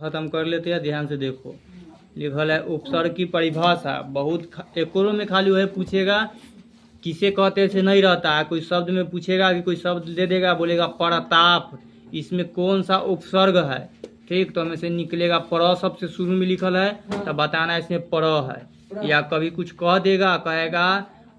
खत्म कर लेते हैं। ध्यान से देखो, लिखल है उपसर्ग की परिभाषा। बहुत एकोरो में खाली वह पूछेगा किसे कहते से नहीं रहता है। कोई शब्द में पूछेगा कि कोई शब्द दे देगा, बोलेगा प्रताप, इसमें कौन सा उपसर्ग है। ठीक, तो हमें से निकलेगा पर सबसे शुरू में लिखल है, तो बताना इसमें पर है। या कभी कुछ कह देगा, कहेगा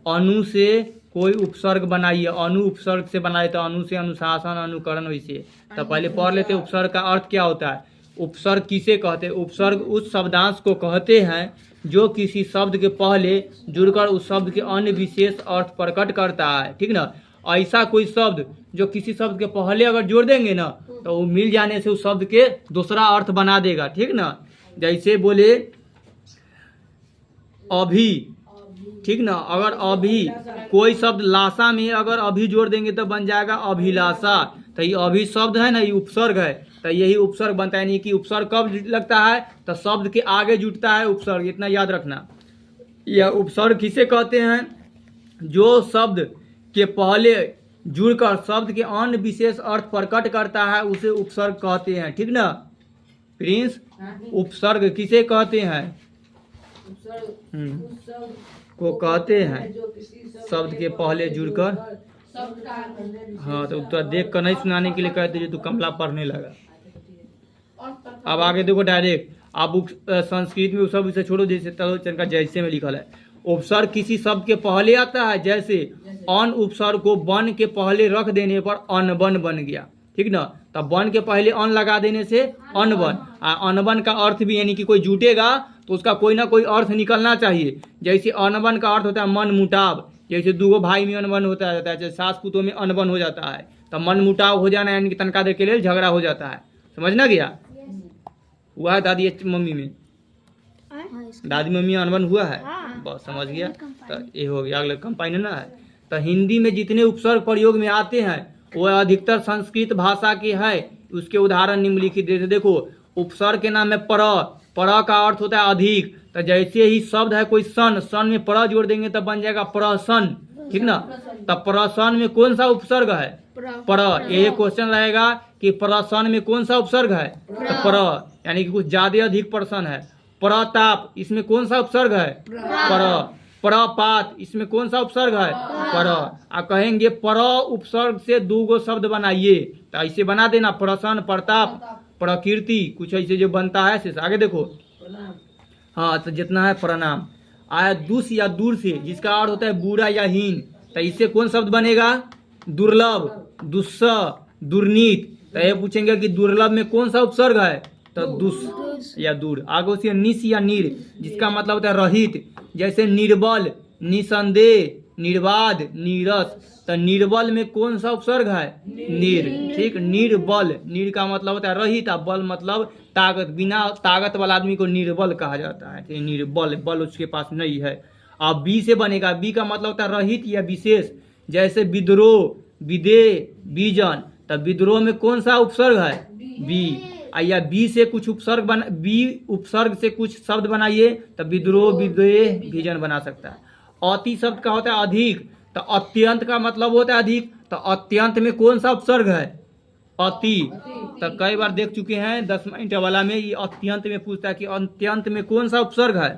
अनु से कोई उपसर्ग बनाइए, अनु उपसर्ग से बनाए, तो अनु से अनुशासन अनुकरण, वैसे तो पहले पढ़ लेते उपसर्ग का अर्थ क्या होता है। उपसर्ग किसे कहते हैं? उपसर्ग उस शब्दांश को कहते हैं जो किसी शब्द के पहले जुड़कर उस शब्द के अन्य विशेष अर्थ प्रकट करता है। ठीक ना, ऐसा कोई शब्द जो किसी शब्द के पहले अगर जोड़ देंगे ना, तो वो मिल जाने से उस शब्द के दूसरा अर्थ बना देगा। ठीक ना, जैसे बोले अभी। ठीक ना, अगर अभी कोई शब्द लाशा में अगर अभी जोड़ देंगे तो बन जाएगा अभिलाषा। तो ये अभी शब्द है ना, ये उपसर्ग है, तो यही उपसर्ग बनता है। नहीं कि उपसर्ग कब लगता है, तो शब्द के आगे जुटता है उपसर्ग, इतना याद रखना। यह उपसर्ग किसे कहते हैं? जो शब्द के पहले जुड़कर शब्द के अन्य विशेष अर्थ प्रकट करता है, उसे उपसर्ग कहते हैं। ठीक ना प्रिंस, उपसर्ग किसे कहते हैं? को कहते हैं शब्द के पहले जुड़कर। हाँ, तो उत्तर देख कर नहीं सुनाने के लिए कहते जो तू कमला पढ़ने लगा। अब आगे देखो डायरेक्ट। अब संस्कृत में उपसर्ग से छोड़ो, जैसे तलोचन का जैसे में लिखल है। उपसर्ग किसी शब्द के पहले आता है, जैसे अन उपसर्ग को बन के पहले रख देने पर अनबन बन गया। ठीक ना, तब बन के पहले अन लगा देने से अनबन। अनबन का अर्थ भी यानी कि कोई जुटेगा तो उसका कोई ना कोई अर्थ निकलना चाहिए। जैसे अनबन का अर्थ होता है मन मुटाव, जैसे दूगो भाई में अनबन होता है, जैसे सास पुतों में अनबन हो जाता है, तो मन मुटाव हो जाना यानी कि तनका देर के लिए झगड़ा हो जाता है। समझना गया? हुआ है दादी मम्मी में, दादी मम्मी अनबन हुआ है, बस समझ गया। तो ये हो गया, अगले कंपाइन ना है। तो हिंदी में जितने उपसर्ग प्रयोग में आते हैं वह अधिकतर संस्कृत भाषा के है। उसके उदाहरण निम्नलिखित देखो। उपसर्ग के नाम में पर का अर्थ होता है अधिक। तो जैसे ही शब्द है कोई सन, सन में पर जोड़ देंगे तब बन जाएगा प्रसन। ठीक ना, तब प्रसन में कौन सा उपसर्ग है? पर। यही क्वेश्चन रहेगा कि प्रसन में कौन सा उपसर्ग है? तो पर, यानी कि कुछ ज्यादा अधिक प्रसन है। प्रताप, इसमें कौन सा उपसर्ग है? पर। प्रपात, इसमें कौन सा उपसर्ग है? पर। आप कहेंगे पर उपसर्ग से दो गो शब्द बनाइए, तो ऐसे बना देना प्रसन, प्रताप, प्रकृति, कुछ ऐसे जो बनता है। से आगे देखो। हाँ, तो जितना है प्रणाम आया दुस या दूर से, जिसका अर्थ होता है बुरा या हीन, तो इससे कौन शब्द बनेगा? दुर्लभ, दुस्सह, दुर्नीत। तो ये पूछेंगे कि दुर्लभ में कौन सा उपसर्ग है? तो दुस या दूर। आगे उसके निस या नीर, जिसका मतलब होता है रहित। जैसे निर्बल, निसंदेह, निर्बाध, नीरस। तो निर्बल में कौन सा उपसर्ग है? नीर। ठीक, निर्बल, नीर का मतलब होता है रहित, बल मतलब ताकत। बिना ताकत वाला आदमी को निर्बल कहा जाता है। तो निर्बल, बल उसके पास नहीं है। अब बी से बनेगा। बी का मतलब होता है रहित या विशेष। जैसे विद्रोह, विदेह, बीजन। तो विद्रोह में कौन सा उपसर्ग है? बी। या बी से कुछ उपसर्ग बी उपसर्ग से कुछ शब्द बनाइए, तो विद्रोह, विदेह, बीजन बना सकता है। अति शब्द का होता है अधिक, तो अत्यंत का मतलब होता है अधिक। तो अत्यंत में कौन सा उपसर्ग है? अति। तो कई बार देख चुके हैं 10वां इंटर वाला में, ये अत्यंत में पूछता है कि अत्यंत में कौन सा उपसर्ग है?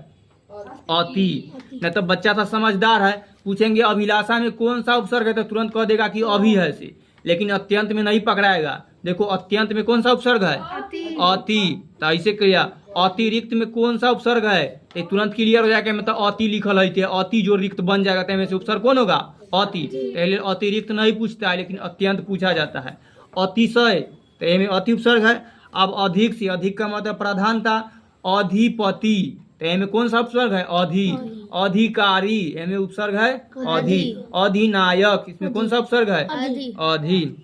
अति। नहीं तो बच्चा था समझदार है, पूछेंगे अभिलाषा में कौन सा उपसर्ग है, तो तुरंत कह देगा कि अभी है से। लेकिन अत्यंत में नहीं पकड़ाएगा। देखो अत्यंत में कौन सा उपसर्ग है? अति। तो ऐसे किया। अतिरिक्त में कौन सा उपसर्ग है? तो तुरंत क्लियर हो जाएगा, मतलब अति लिखल है, अति जो रिक्त बन जाएगा, तो में से उपसर्ग कौन होगा? अति। पहले अतिरिक्त नहीं पूछता है, लेकिन अत्यंत पूछा जाता है। अतिशय, तो ये में अति उपसर्ग है। अब अधिक से, अधिक का मतलब प्रधानता। अधिपति, तो ये में कौन सा उपसर्ग है? अधि। अधिकारी, ये में उपसर्ग है अधि। अधिनायक, इसमें कौन सा उपसर्ग है? अधि।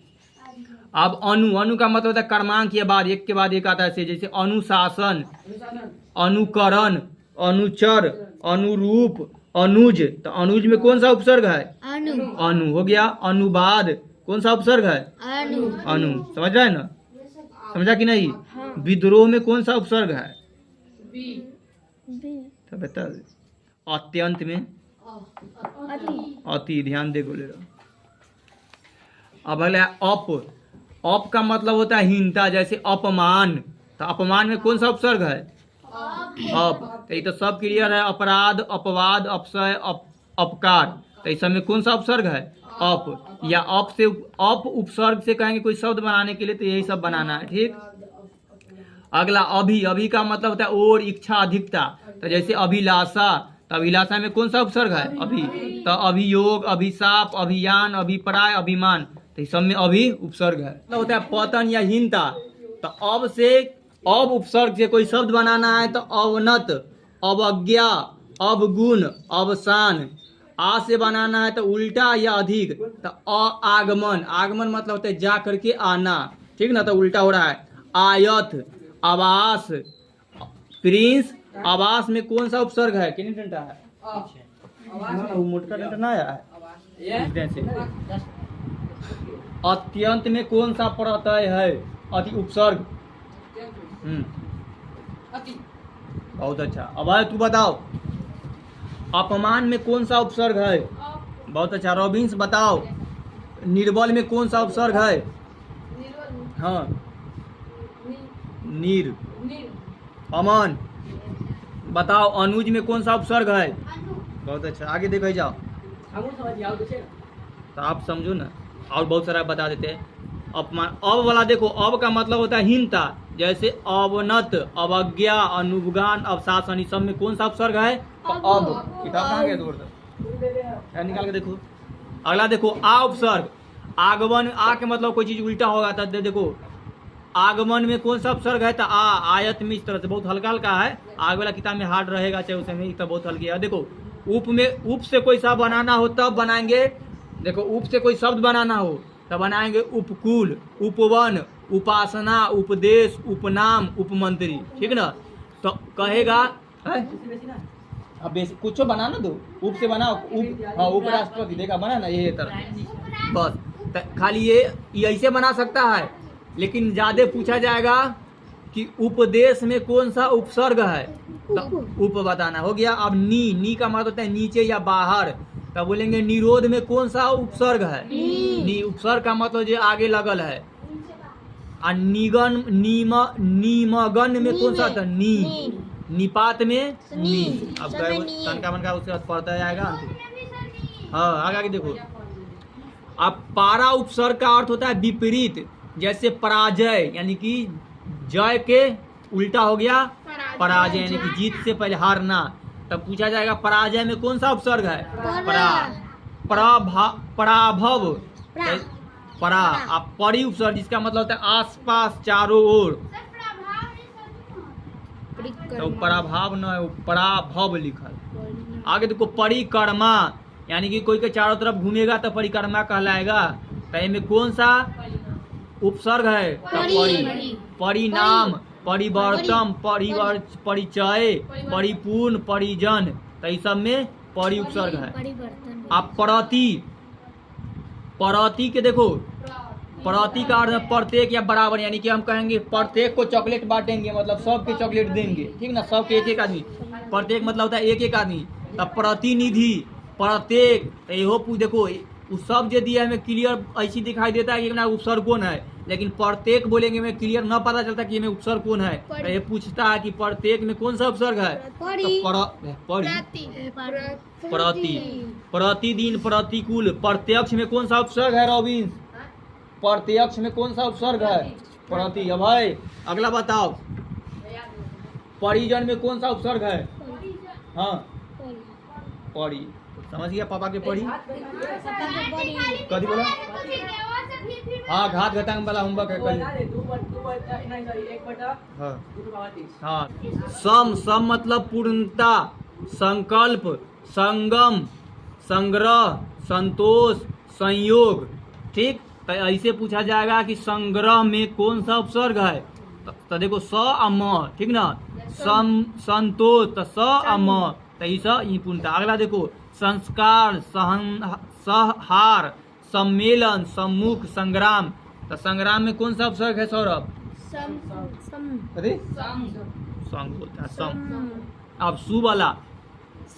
अब अनु, अनु का मतलब होता है क्रमांक के बाद एक के बाद एक आता है। जैसे अनुशासन, अनुकरण, अनुचर, अनुरूप, अनुज। तो अनुज में कौन सा उपसर्ग है? अनु हो गया। अनुवाद, कौन सा उपसर्ग है? अनु। समझ रहा है ना? समझा कि नहीं? विद्रोह में कौन सा उपसर्ग है? तो बता। अत्यंत में अति। ध्यान दे बोले रहो। अब अगला अप। अप का मतलब होता है हीनता, जैसे अपमान। तो अपमान में कौन सा उपसर्ग है? अप। तो ये तो सब क्लियर है। अपराध, अपवाद, अपशय, अपकार, तो इस सब में कौन सा उपसर्ग है? अप। या अप से अप उपसर्ग से कहेंगे कोई शब्द बनाने के लिए, तो यही सब बनाना है। ठीक। अगला अभी। अभी का मतलब होता है और, इच्छा, अधिकता। तो जैसे अभिलाषा, तो अभिलाषा में कौन सा उपसर्ग है? अभी। तो अभियोग, अभिशाप, अभियान, अभिप्राय, अभिमान, तो इस सब में अभी उपसर्ग है। तो होता है पतन या हीनता। तो अब से अब उपसर्ग से कोई शब्द बनाना है तो अवनत, अवज्ञा, अवगुण, अवसान। आ से बनाना है तो उल्टा या अधिक। तो आगमन। आगमन मतलब होता है जा करके आना। ठीक ना, तो उल्टा हो रहा है। आयत, आवास, प्रिंस। आवास में कौन सा उपसर्ग है? कितनी डंडा है? वो मोटका डंडा ना आया है। अत्यंत में कौन सा प्रत्यय है? अति उपसर्ग। बहुत अच्छा। अब आए तू बताओ, अपमान में कौन सा उपसर्ग है? बहुत अच्छा। रॉबिन्स बताओ, निर्बल में कौन सा उपसर्ग है? हाँ, नीर। अमन बताओ, अनुज में कौन सा उपसर्ग है? बहुत अच्छा। आगे देखो जाओ, तो आप समझो ना, और बहुत सारा बता देते हैं। अपमान। अब वाला देखो, अब का मतलब होता है हीनता। जैसे अवनत, अवज्ञा, अनुपगान, अवशासन, इस सब में कौन सा उपसर्ग है? अब। किताब कहाँ गया? दूर निकाल के देखो। अगला देखो, आ उपसर्ग। आगमन। आ के मतलब कोई चीज उल्टा होगा तो देखो आगमन में कौन सा उपसर्ग है? तो आ। आयत में इस तरह से बहुत हल्का हल्का है। आगे वाला किताब में हार्ड रहेगा, चाहे उसमें तो बहुत हल्की है। देखो उप में, उप से कोई शब्द बनाना हो तब बनाएंगे। देखो उप से कोई शब्द बनाना हो तब बनाएंगे उपकूल, उपवन, उपासना, उपदेश, उपनाम, उपमंत्री। ठीक ना, तो कहेगा अब कुछ बनाना दो, उप से बनाओ। उप, हाँ, उपराष्ट्रपति देखा बना ना, ये तरह बस। खाली ये ऐसे बना सकता है, लेकिन ज्यादा पूछा जाएगा कि उपदेश में कौन सा उपसर्ग है, तो उप बताना हो गया। अब नी का मतलब होता है नीचे या बाहर, तब बोलेंगे निरोध में कौन सा उपसर्ग है? नी। उपसर्ग का मतलब जो आगे लगल है। और निगन, नीमगन में कौन सा था? नी। निपात में नी। अब तनका मनका उसके बाद पढ़ता जाएगा। हाँ, आगे देखो। अब पारा उपसर्ग का अर्थ होता है विपरीत। जैसे पराजय, यानी कि जय के उल्टा हो गया पराजय, यानी कि जीत से पहले हारना। तब पूछा जाएगा पराजय में कौन सा उपसर्ग है? पराभव, परा। अब परि उपसर्ग, जिसका मतलब होता है आसपास, चारों ओर। तो पराभाव न है, पराभव लिखल। आगे देखो, परिक्रमा, यानी कि कोई के चारों तरफ घूमेगा तो परिक्रमा कहलाएगा। तो इनमें कौन सा उपसर्ग है? परिणाम, परिवर्तन, परिचय, परिपूर्ण, परिजन, तो इस सब में परि उपसर्ग है। आप प्रति। प्रति के देखो, प्रति का अर्थ प्रत्येक या बराबर, यानी कि हम कहेंगे प्रत्येक को चॉकलेट बांटेंगे, मतलब सबके चॉकलेट देंगे। ठीक ना, सबके एक एक आदमी। प्रत्येक मतलब होता है एक एक आदमी। तब प्रतिनिधि, प्रत्येक, तो देखो उस सब जो दिया हमें क्लियर ऐसी दिखाई देता है कि उपसर्ग कौन है, लेकिन प्रत्येक बोलेंगे में क्लियर न पता चलता कि हमें उपसर्ग कौन है। तो ये पूछता है कि प्रत्येक में कौन सा उपसर्ग है? प्रतिदिन, प्रतिकूल। प्रत्यक्ष में कौन सा उपसर्ग है रॉबिन? प्रत्यक्ष में कौन सा उपसर्ग है? प्रति। अब भाई अगला बताओ, परिजन में कौन सा उपसर्ग है? हाँ, परी। समझ गया पापा के परी? कभी बोला? हाँ, घात घटांग वाला होमवर्क है कल। हाँ, सम मतलब पूर्णता, संकल्प, संगम, संग्रह, संतोष, संयोग। ठीक, तो ऐसे पूछा जाएगा कि संग्रह में कौन सा उपसर्ग है? तो देखो स आ म। ठीक ना, संतोष, तो स आ म, तो ई पूर्णता। अगला देखो, संस्कार, सहहार, सम्मेलन, सम्मुख, संग्राम। तो संग्राम में कौन सा उपसर्ग है सौरभ? सम। अब सु वाला,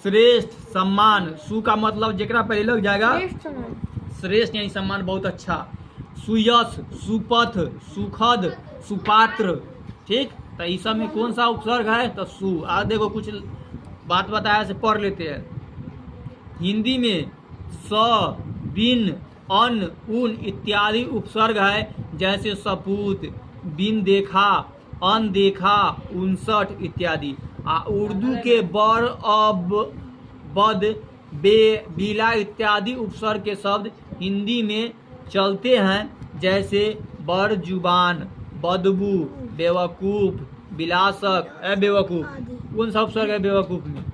श्रेष्ठ, सम्मान। सु का मतलब जेकरा पहले लग जाएगा श्रेष्ठ, यानी सम्मान, बहुत अच्छा। सुयश, सुपथ, सुखद, सुपात्र। ठीक, तो इस सब में कौन सा उपसर्ग है? तो सु। आज देखो कुछ बात बताया से पढ़ लेते हैं। हिंदी में स, बिन, अन, उन इत्यादि उपसर्ग है, जैसे सपूत, बिन देखा, अन देखा, 59 इत्यादि। उर्दू के बर, अब, बद, बे, बिला इत्यादि उपसर्ग के शब्द हिंदी में चलते हैं, जैसे बर जुबान, बदबू, बेवकूफ, विलासक। बेवकूफ कौन सा उपसर्ग है बेवकूफ में?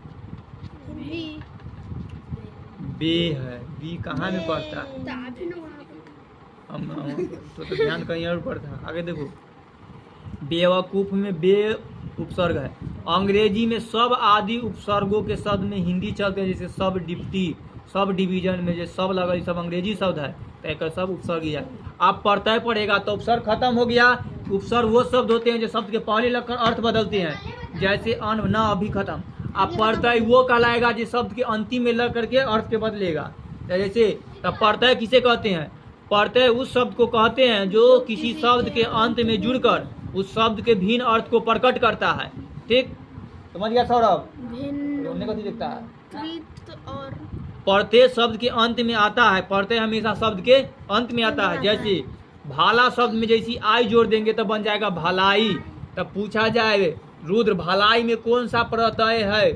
बे है। बी कहाँ में पड़ता है? तो ध्यान कहीं और पड़ता है। आगे देखो, बेवकूफ में बे उपसर्ग है। अंग्रेजी में सब आदि उपसर्गों के शब्द में हिंदी चलते हैं, जैसे सब डिप्टी, सब डिवीजन में जो सब लगा, सब अंग्रेजी शब्द है, तो एक सब उपसर्ग ही है। आप पढ़ता है पढ़ेगा तो उपसर्ग खत्म हो गया। उपसर्ग वो शब्द होते हैं जो शब्द के पहले लगकर अर्थ बदलते हैं, जैसे अन, न, अभी खत्म। आप पढ़ता है वो कहलाएगा जिस शब्द के अंतिम में लग करके अर्थ के बदलेगा। जैसे तब पढ़ता है किसे कहते हैं? पढ़ता है उस शब्द को कहते हैं जो किसी शब्द के अंत में जुड़कर उस शब्द के भिन्न अर्थ को प्रकट करता है। ठीक, समझ गया सौरभ? भिन्न कथी लिखता है? और पढ़ते शब्द के अंत में आता है। पढ़ते हमेशा शब्द के अंत में आता है। जैसे भाला शब्द में जैसी आई जोड़ देंगे तो बन जाएगा भलाई। तब पूछा जाए रुद्र भलाई में कौन सा प्रत्यय है?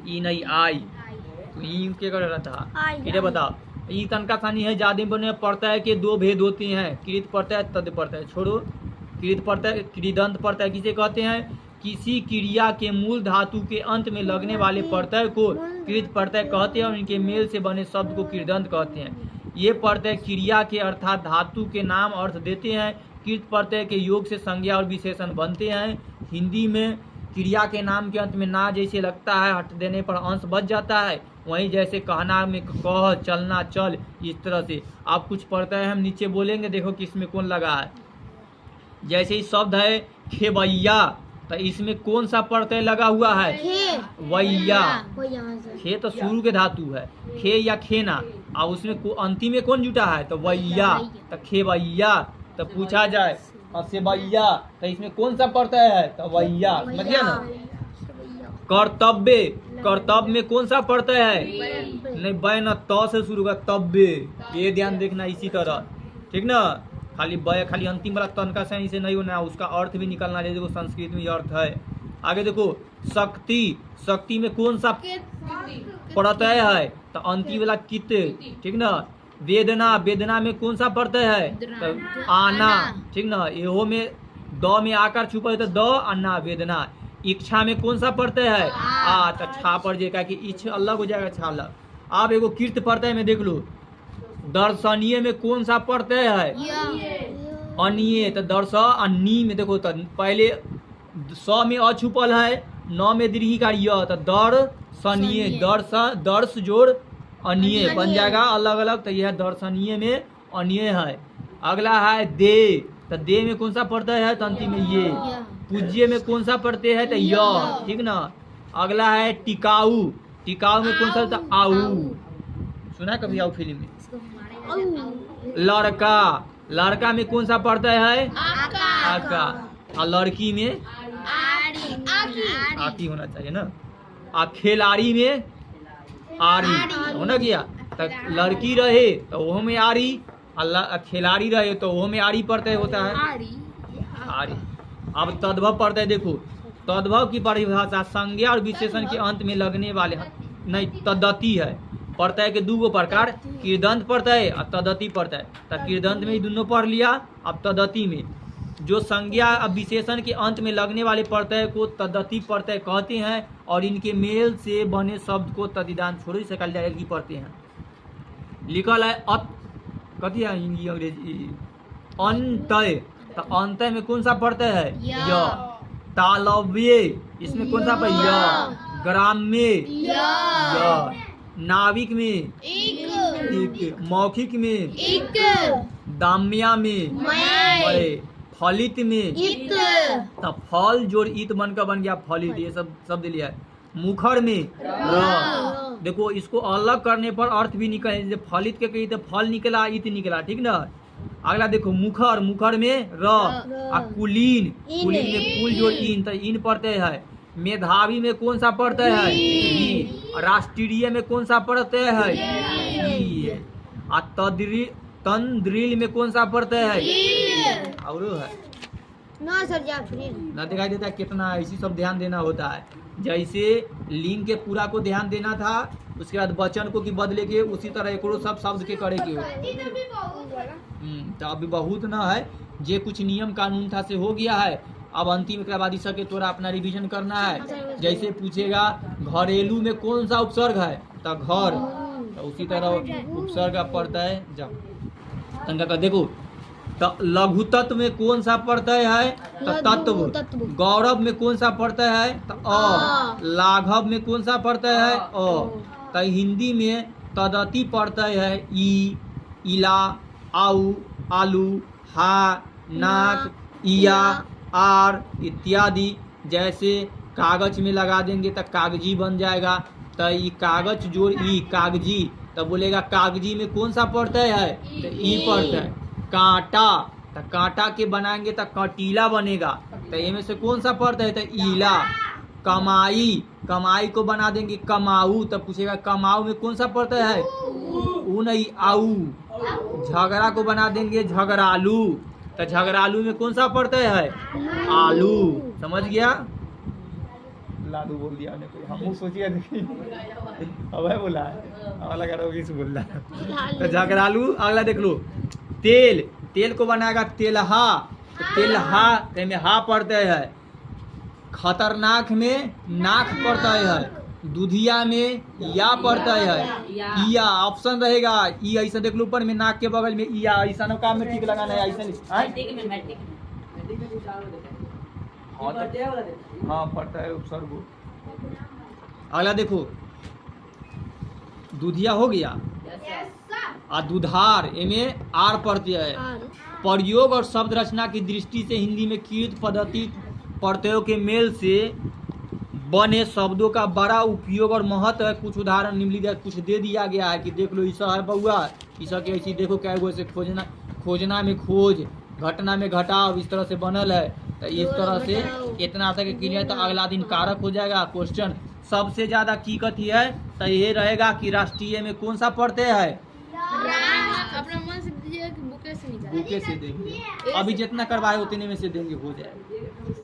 ई नहीं, आई। तो ई के कर रहा था, इधर बताओ। ई तनका खानी है ज्यादा बने। पढ़ता है कि दो भेद होते हैं, कृत पढ़ता है, तद पढ़ता है। छोड़ो, कृत पढ़ता है, कृदंत पढ़ता है। किसे कहते हैं? किसी क्रिया के मूल धातु के अंत में लगने वाले प्रत्यय को कृत प्रत्यय कहते हैं और इनके मेल से बने शब्द को कृदंत कहते हैं। ये प्रत्यय क्रिया के अर्थात धातु के नाम अर्थ देते हैं। कृत प्रत्यय के योग से संज्ञा और विशेषण बनते हैं। हिंदी में क्रिया के नाम के अंत में ना जैसे लगता है, हट देने पर अंश बच जाता है, वहीं जैसे कहना में कह, चलना चल, इस तरह से। आप कुछ प्रत्यय हम नीचे बोलेंगे, देखो किसमें कौन लगा है। जैसे ही शब्द है खेवैया, तो इसमें कौन सा प्रत्यय लगा हुआ है? वैया। खे तो शुरू के धातु है, खे या खेना, और उसमें अंतिम में कौन जुटा है? तो वैया। तो खेवैया। तो पूछा जाए सेवैया, तो इसमें कौन सा प्रत्यय है? तो वैया। समझिए ना। कर्तव्य, कर्तव्य में कौन सा प्रत्यय है? नहीं, बैन, त से शुरू का तब्बे। ये ध्यान देखना इसी तरह, ठीक ना। खाली बय, खाली अंतिम वाला तन का सही से नहीं होना, उसका अर्थ भी निकलना चाहिए। देखो संस्कृत में अर्थ है। आगे देखो शक्ति, शक्ति में कौन सा प्रत्यय है? तो अंतिम वाला कित, ठीक ना। वेदना, वेदना में कौन सा प्रत्यय है? तो आना, ठीक ना। एहो में द में आकर छुपा है तो द, अन्ना, वेदना। इच्छा में कौन सा प्रत्यय है? आ। तो छा पर जे का कि इच्छ अलग हो जाएगा, छा अलग। आप एगो कीर्त प्रत्यय में देख लो, दर्शनीय में कौन सा प्रत्यय है? अनिये। तो दर्श, अन्नी में देखो तो पहले स में अ छुपल है, न में दीर्घी का य, तो दर्शनीय, दर्श, दर्श जोड़ अनिये बन जाएगा अलग अलग। तो यह दर्शनीय में अनिये है। अगला है दे, तो दे में कौन सा प्रत्यय है? तो अंतिम में ये। पूज्य में कौन सा प्रत्यय है? तो य, ठीक ना। अगला है टिकाऊ, टिकाऊ में कौन सा? तो आऊ। सुना कभी आऊ फिल्म में? लड़का, लड़का में कौन सा प्रत्यय है? आका। और लड़की में आकी होना चाहिए ना। और खिलाड़ी में आरी होना गया। तो लड़की रहे तो वो में आरी, और खिलाड़ी रहे तो वो में आरी प्रत्यय होता है, आरी। अब तद्भव प्रत्यय देखो, तद्भव की परिभाषा संज्ञा और विशेषण के अंत में लगने वाले नहीं, तद्दती है। प्रत्यय के दो प्रकार, कृदंत प्रत्यय और तद्दती प्रत्यय। तो कृदंत में ही दोनों पढ़ लिया। अब तद्दती में जो संज्ञा और विशेषण के अंत में लगने वाले प्रत्यय को तद्दती प्रत्यय कहते हैं और इनके मेल से बने शब्द को तदिदान छोड़ से की पढ़ते हैं। लिखल है अत, कथी है अंग्रेजी? अंतय। तो अंतय में कौन सा प्रत्यय है? य। तालव्य, इसमें कौन सा? य। ग्राम्य, य। नाविक में एक। मौखिक में एक। दाम्या में मय। फलित में इत। तो फल जोड़ इत बनकर बन गया फलित, ये सब शब्द लिया है। मुखर में र। देखो इसको अलग करने पर अर्थ भी निकले, जैसे फलित के कही तो फल निकला, इत निकला, ठीक ना। अगला देखो मुखर, मुखर में र, आ कुलीन, कुलीन में कुल जोड़ इन, तो इन प्रत्यय है। मेधावी में कौन सा प्रत्यय है? ई। राष्ट्रीय में कौन सा प्रत्यय है? ई। आ तंद्रिल में कौन सा प्रत्यय है? और है ना सर ना दिखाई देता है कितना, इसी सब ध्यान देना होता है। जैसे लिंग के पूरा को ध्यान देना था, उसके बाद वचन को की बदले के, उसी तरह एक सब शब्द के करे के तो अभी बहुत ना है, जे कुछ नियम कानून था से हो गया है। अब अंतिम के बाद इस के तोरा अपना रिवीजन करना है। जैसे पूछेगा घरेलू में कौन सा उपसर्ग है, तो घर, तो उसी तरह उपसर्ग पड़ता है। जब तंका का देखो, तो लघु तत्व में कौन सा प्रत्यय है? तो तत्व। गौरव में कौन सा प्रत्यय है? तो अ। लाघव में कौन सा प्रत्यय है? अ। तो हिंदी में तदती प्रत्यय है ई, इला, आउ, आलू, हा, नाक, इया, आर इत्यादि। जैसे कागज में लगा देंगे तो कागजी बन जाएगा, तो ई कागज जोड़ ई कागजी, तो बोलेगा कागजी में कौन सा प्रत्यय है? तो ई प्रत्यय। कांटा, तो कांटा के बनाएंगे तो कटीला बनेगा, तो इनमें से कौन सा प्रत्यय है? तो ईला। कमाई, कमाई को बना देंगे कमाऊ, तो पूछेगा कमाऊ में कौन सा प्रत्यय है? ऊ नहीं, आऊ। झगड़ा को बना देंगे झगड़ालू, तो झगड़ालू में कौन सा प्रत्यय है? आलू। समझ गया? लालू बोल दिया हम सोचिए अब है बोला है, लगा रहा किस बोल रहा है। तो झगड़ालू। अगला देख लो, तेल, तेल को बनाएगा तेलहा, तो तेलहा में हा प्रत्यय है। खतरनाक में नाक प्रत्यय है। दुधिया में या प्रत्यय है। इया ऑप्शन रहेगा, ई ऐसा देख लो ऊपर में नाक के बगल में इया, ऐसा ना काम में ठीक लगाना है, ऐसा हाँ पड़ता है उपसर्ग। अगला देखो, दुधिया हो गया, आ दुधार में आर प्रत्यय है। प्रयोग और शब्द रचना की दृष्टि से हिंदी में कीर्त पद्धति प्रत्ययों के मेल से बने शब्दों का बड़ा उपयोग और महत्व है। कुछ उदाहरण निम्नलिखित कुछ दे दिया गया है कि देख लो, ईसा है बउआ, ईसा के ऐसी देखो क्या गो से खोजना, खोजना में खोज, घटना में घटाव, इस तरह से बनल है। तो इस तरह से इतना तक क्लियर। तो अगला दिन कारक हो जाएगा क्वेश्चन। सबसे ज्यादा की कथी है? तो ये रहेगा कि राष्ट्रीय में कौन सा प्रत्यय है? अपना मन से दीजिए कि बुके से निकाल, बुके से देंगे, अभी जितना करवाए उतने में से देंगे, हो जाएगा।